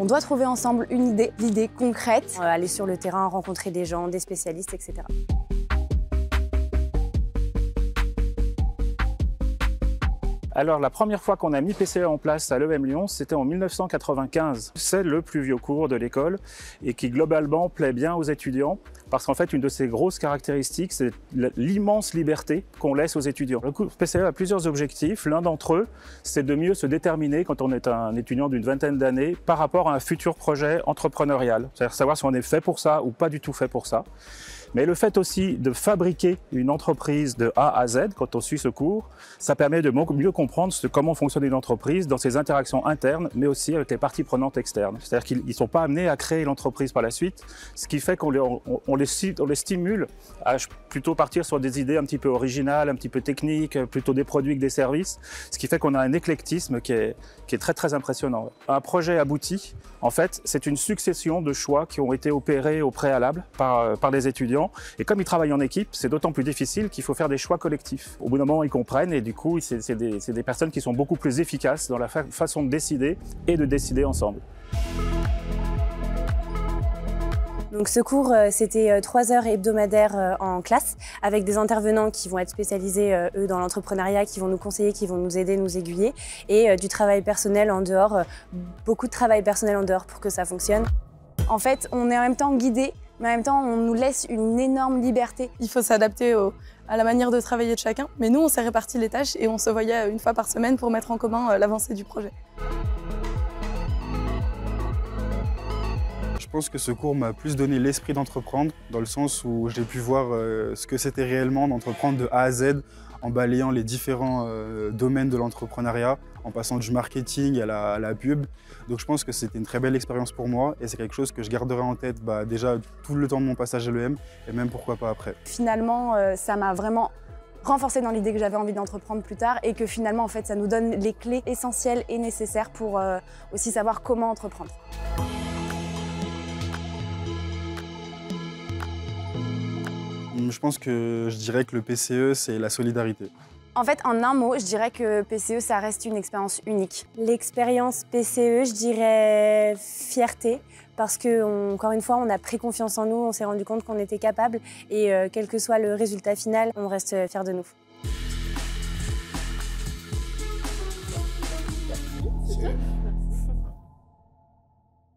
doit trouver ensemble une idée, l'idée concrète, aller sur le terrain, rencontrer des gens, des spécialistes, etc. Alors la première fois qu'on a mis PCE en place à l'EM Lyon, c'était en 1995. C'est le plus vieux cours de l'école et qui globalement plaît bien aux étudiants parce qu'en fait une de ses grosses caractéristiques, c'est l'immense liberté qu'on laisse aux étudiants. Le cours PCE a plusieurs objectifs. L'un d'entre eux, c'est de mieux se déterminer quand on est un étudiant d'une vingtaine d'années par rapport à un futur projet entrepreneurial. C'est-à-dire savoir si on est fait pour ça ou pas du tout fait pour ça. Mais le fait aussi de fabriquer une entreprise de A à Z, quand on suit ce cours, ça permet de mieux comprendre comment fonctionne une entreprise dans ses interactions internes, mais aussi avec les parties prenantes externes. C'est-à-dire qu'ils ne sont pas amenés à créer l'entreprise par la suite, ce qui fait qu'on les stimule à plutôt partir sur des idées un petit peu originales, un petit peu techniques, plutôt des produits que des services, ce qui fait qu'on a un éclectisme qui est très très impressionnant. Un projet abouti, en fait, c'est une succession de choix qui ont été opérés au préalable par les étudiants. Et comme ils travaillent en équipe, c'est d'autant plus difficile qu'il faut faire des choix collectifs. Au bout d'un moment, ils comprennent et du coup, c'est des personnes qui sont beaucoup plus efficaces dans la façon de décider et de décider ensemble. Donc ce cours, c'était 3 heures hebdomadaires en classe avec des intervenants qui vont être spécialisés, eux, dans l'entrepreneuriat, qui vont nous conseiller, qui vont nous aider, nous aiguiller et du travail personnel en dehors, beaucoup de travail personnel en dehors pour que ça fonctionne. En fait, on est en même temps guidés, mais en même temps, on nous laisse une énorme liberté. Il faut s'adapter à la manière de travailler de chacun. Mais nous, on s'est réparti les tâches et on se voyait une fois par semaine pour mettre en commun l'avancée du projet. Je pense que ce cours m'a plus donné l'esprit d'entreprendre, dans le sens où j'ai pu voir ce que c'était réellement d'entreprendre de A à Z, en balayant les différents domaines de l'entrepreneuriat, en passant du marketing à la pub. Donc je pense que c'était une très belle expérience pour moi et c'est quelque chose que je garderai en tête déjà tout le temps de mon passage à l'EM et même pourquoi pas après. Finalement, ça m'a vraiment renforcé dans l'idée que j'avais envie d'entreprendre plus tard et que finalement, en fait, ça nous donne les clés essentielles et nécessaires pour aussi savoir comment entreprendre. Je pense que je dirais que le PCE, c'est la solidarité. En fait, en un mot, je dirais que PCE, ça reste une expérience unique. L'expérience PCE, je dirais fierté, parce que, encore une fois, on a pris confiance en nous, on s'est rendu compte qu'on était capable et quel que soit le résultat final, on reste fiers de nous.